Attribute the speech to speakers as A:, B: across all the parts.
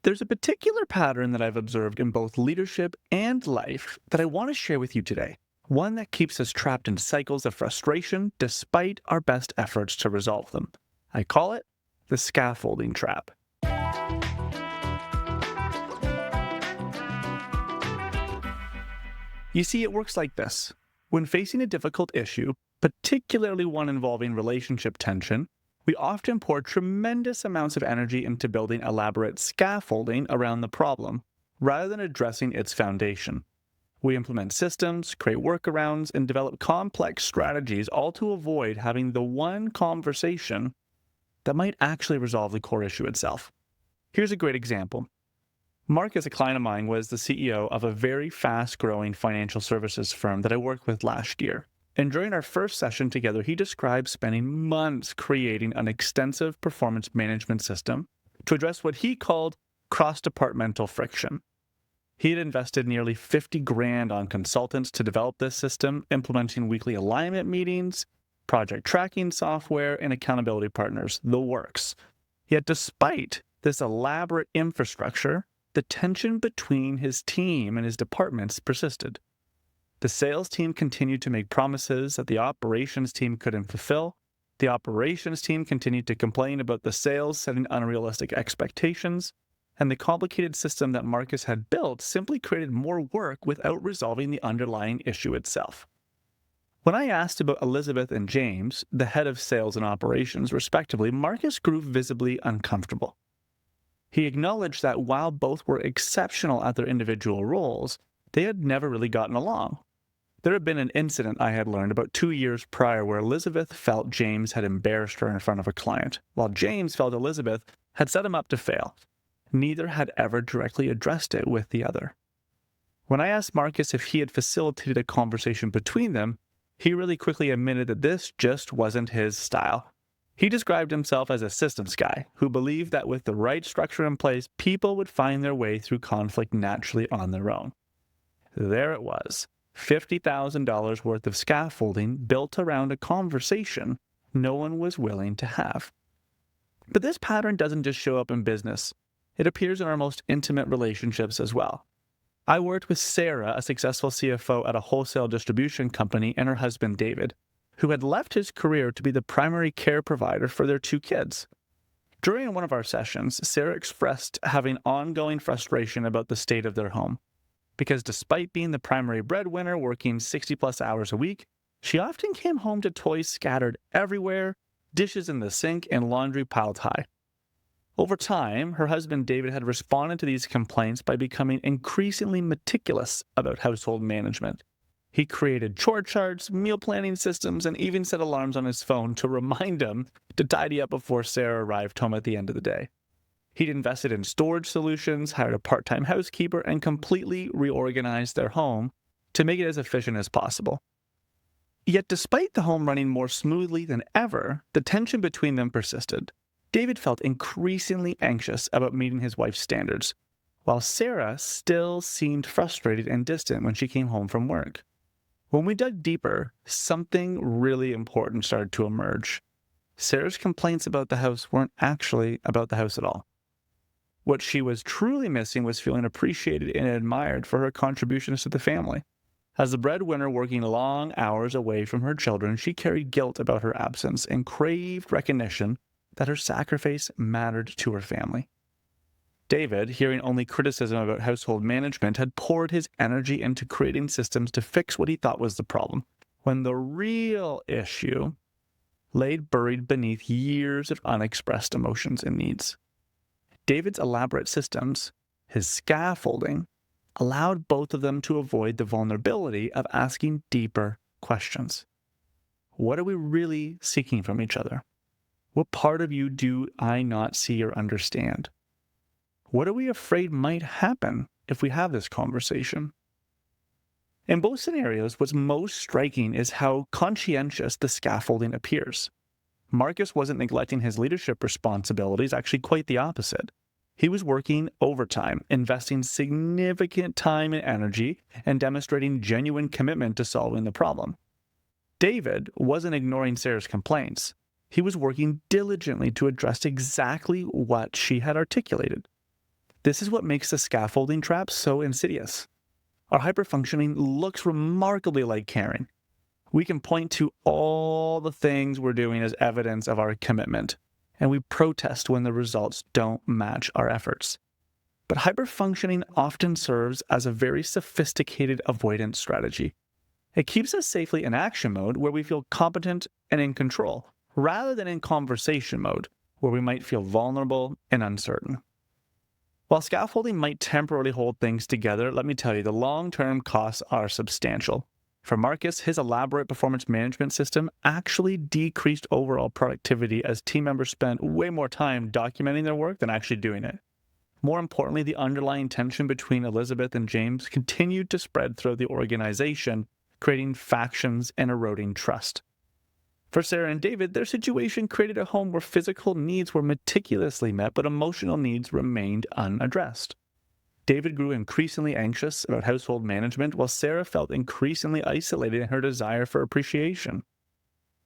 A: There's a particular pattern that I've observed in both leadership and life that I want to share with you today. One that keeps us trapped in cycles of frustration despite our best efforts to resolve them. I call it the scaffolding trap. You see, it works like this. When facing a difficult issue, particularly one involving relationship tension, we often pour tremendous amounts of energy into building elaborate scaffolding around the problem, rather than addressing its foundation. We implement systems, create workarounds, and develop complex strategies, all to avoid having the one conversation that might actually resolve the core issue itself. Here's a great example. Mark, as a client of mine, was the CEO of a very fast-growing financial services firm that I worked with last year. And during our first session together, he described spending months creating an extensive performance management system to address what he called cross-departmental friction. He had invested nearly 50 grand on consultants to develop this system, implementing weekly alignment meetings, project tracking software, and accountability partners, the works. Yet despite this elaborate infrastructure, the tension between his team and his departments persisted. The sales team continued to make promises that the operations team couldn't fulfill. The operations team continued to complain about the sales setting unrealistic expectations. And the complicated system that Marcus had built simply created more work without resolving the underlying issue itself. When I asked about Elizabeth and James, the head of sales and operations respectively, Marcus grew visibly uncomfortable. He acknowledged that while both were exceptional at their individual roles, they had never really gotten along. There had been an incident I had learned about 2 years prior where Elizabeth felt James had embarrassed her in front of a client, while James felt Elizabeth had set him up to fail. Neither had ever directly addressed it with the other. When I asked Marcus if he had facilitated a conversation between them, he really quickly admitted that this just wasn't his style. He described himself as a systems guy who believed that with the right structure in place, people would find their way through conflict naturally on their own. There it was, $50,000 worth of scaffolding built around a conversation no one was willing to have. But this pattern doesn't just show up in business. It appears in our most intimate relationships as well. I worked with Sarah, a successful CFO at a wholesale distribution company, and her husband David, who had left his career to be the primary care provider for their 2 kids. During one of our sessions, Sarah expressed having ongoing frustration about the state of their home, because despite being the primary breadwinner working 60-plus hours a week, she often came home to toys scattered everywhere, dishes in the sink, and laundry piled high. Over time, her husband David had responded to these complaints by becoming increasingly meticulous about household management. He created chore charts, meal planning systems, and even set alarms on his phone to remind him to tidy up before Sarah arrived home at the end of the day. He'd invested in storage solutions, hired a part-time housekeeper, and completely reorganized their home to make it as efficient as possible. Yet despite the home running more smoothly than ever, the tension between them persisted. David felt increasingly anxious about meeting his wife's standards, while Sarah still seemed frustrated and distant when she came home from work. When we dug deeper, something really important started to emerge. Sarah's complaints about the house weren't actually about the house at all. What she was truly missing was feeling appreciated and admired for her contributions to the family. As the breadwinner working long hours away from her children, she carried guilt about her absence and craved recognition that her sacrifice mattered to her family. David, hearing only criticism about household management, had poured his energy into creating systems to fix what he thought was the problem, when the real issue lay buried beneath years of unexpressed emotions and needs. David's elaborate systems, his scaffolding, allowed both of them to avoid the vulnerability of asking deeper questions. What are we really seeking from each other? What part of you do I not see or understand? What are we afraid might happen if we have this conversation? In both scenarios, what's most striking is how conscientious the scaffolding appears. Marcus wasn't neglecting his leadership responsibilities, actually quite the opposite. He was working overtime, investing significant time and energy, and demonstrating genuine commitment to solving the problem. David wasn't ignoring Sarah's complaints. He was working diligently to address exactly what she had articulated. This is what makes the scaffolding trap so insidious. Our hyperfunctioning looks remarkably like caring. We can point to all the things we're doing as evidence of our commitment, and we protest when the results don't match our efforts. But hyperfunctioning often serves as a very sophisticated avoidance strategy. It keeps us safely in action mode where we feel competent and in control, rather than in conversation mode where we might feel vulnerable and uncertain. While scaffolding might temporarily hold things together, let me tell you, the long-term costs are substantial. For Marcus, his elaborate performance management system actually decreased overall productivity as team members spent way more time documenting their work than actually doing it. More importantly, the underlying tension between Elizabeth and James continued to spread through the organization, creating factions and eroding trust. For Sarah and David, their situation created a home where physical needs were meticulously met, but emotional needs remained unaddressed. David grew increasingly anxious about household management, while Sarah felt increasingly isolated in her desire for appreciation.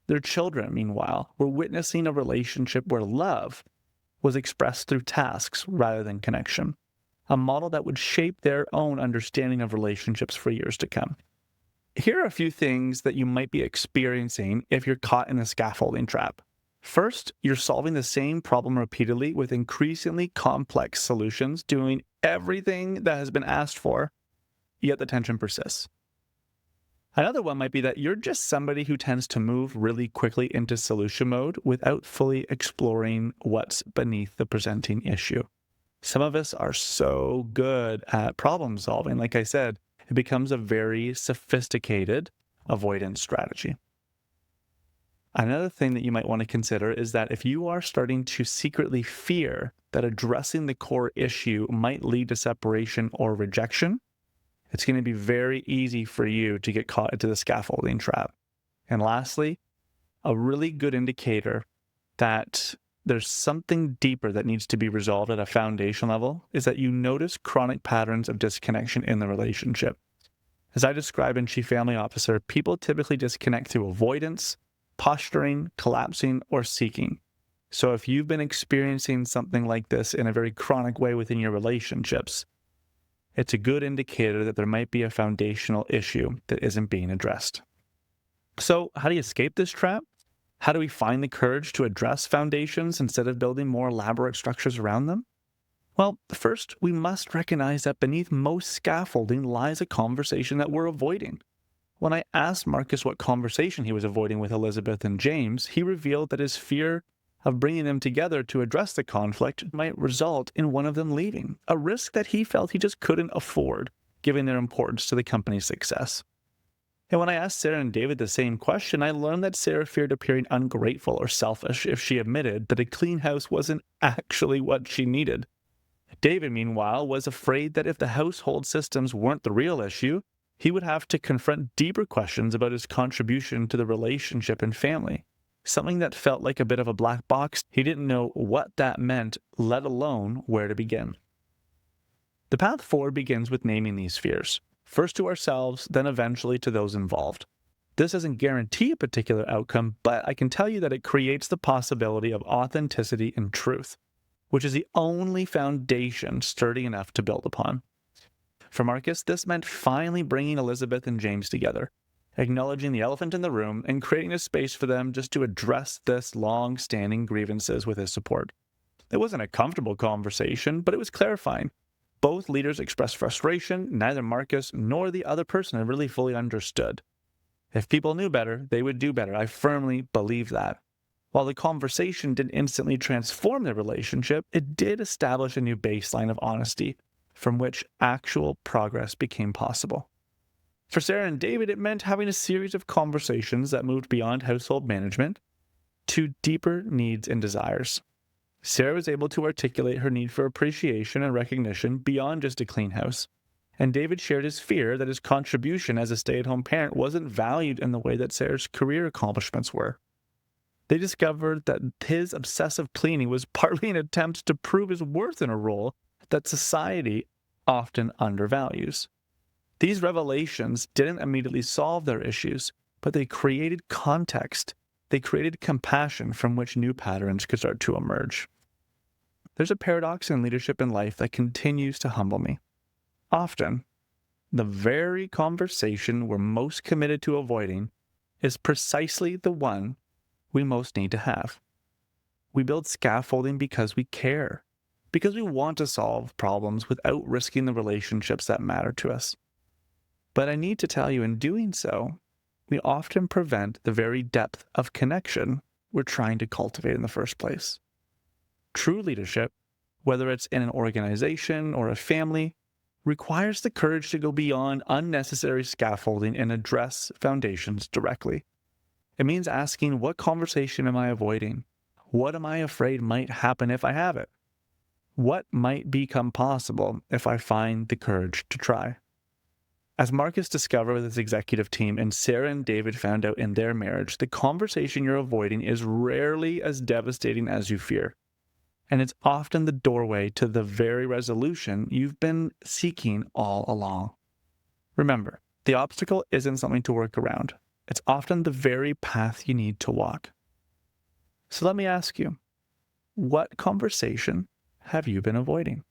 A: Their children, meanwhile, were witnessing a relationship where love was expressed through tasks rather than connection, a model that would shape their own understanding of relationships for years to come. Here are a few things that you might be experiencing if you're caught in the scaffolding trap. First, you're solving the same problem repeatedly with increasingly complex solutions, doing everything that has been asked for, yet the tension persists. Another one might be that you're just somebody who tends to move really quickly into solution mode without fully exploring what's beneath the presenting issue. Some of us are so good at problem solving, like I said, it becomes a very sophisticated avoidance strategy. Another thing that you might want to consider is that if you are starting to secretly fear that addressing the core issue might lead to separation or rejection, it's going to be very easy for you to get caught into the scaffolding trap. And lastly, a really good indicator that there's something deeper that needs to be resolved at a foundation level is that you notice chronic patterns of disconnection in the relationship. As I described in Chief Family Officer, people typically disconnect through avoidance, posturing, collapsing, or seeking. So if you've been experiencing something like this in a very chronic way within your relationships, it's a good indicator that there might be a foundational issue that isn't being addressed. So how do you escape this trap? How do we find the courage to address foundations instead of building more elaborate structures around them? Well, first, we must recognize that beneath most scaffolding lies a conversation that we're avoiding. When I asked Marcus what conversation he was avoiding with Elizabeth and James, he revealed that his fear of bringing them together to address the conflict might result in one of them leaving, a risk that he felt he just couldn't afford, given their importance to the company's success. And when I asked Sarah and David the same question, I learned that Sarah feared appearing ungrateful or selfish if she admitted that a clean house wasn't actually what she needed. David, meanwhile, was afraid that if the household systems weren't the real issue, he would have to confront deeper questions about his contribution to the relationship and family, something that felt like a bit of a black box. He didn't know what that meant, let alone where to begin. The path forward begins with naming these fears. First to ourselves, then eventually to those involved. This doesn't guarantee a particular outcome, but I can tell you that it creates the possibility of authenticity and truth, which is the only foundation sturdy enough to build upon. For Marcus, this meant finally bringing Elizabeth and James together, acknowledging the elephant in the room and creating a space for them just to address this long-standing grievances with his support. It wasn't a comfortable conversation, but it was clarifying. Both leaders expressed frustration. Neither Marcus nor the other person had really fully understood. If people knew better, they would do better. I firmly believe that. While the conversation didn't instantly transform their relationship, it did establish a new baseline of honesty from which actual progress became possible. For Sarah and David, it meant having a series of conversations that moved beyond household management to deeper needs and desires. Sarah was able to articulate her need for appreciation and recognition beyond just a clean house, and David shared his fear that his contribution as a stay-at-home parent wasn't valued in the way that Sarah's career accomplishments were. They discovered that his obsessive cleaning was partly an attempt to prove his worth in a role that society often undervalues. These revelations didn't immediately solve their issues, but they created context. They created compassion from which new patterns could start to emerge. There's a paradox in leadership in life that continues to humble me. Often, the very conversation we're most committed to avoiding is precisely the one we most need to have. We build scaffolding because we care, because we want to solve problems without risking the relationships that matter to us. But I need to tell you, in doing so, we often prevent the very depth of connection we're trying to cultivate in the first place. True leadership, whether it's in an organization or a family, requires the courage to go beyond unnecessary scaffolding and address foundations directly. It means asking, what conversation am I avoiding? What am I afraid might happen if I have it? What might become possible if I find the courage to try? As Marcus discovered with his executive team and Sarah and David found out in their marriage, the conversation you're avoiding is rarely as devastating as you fear. And it's often the doorway to the very resolution you've been seeking all along. Remember, the obstacle isn't something to work around. It's often the very path you need to walk. So let me ask you, what conversation have you been avoiding?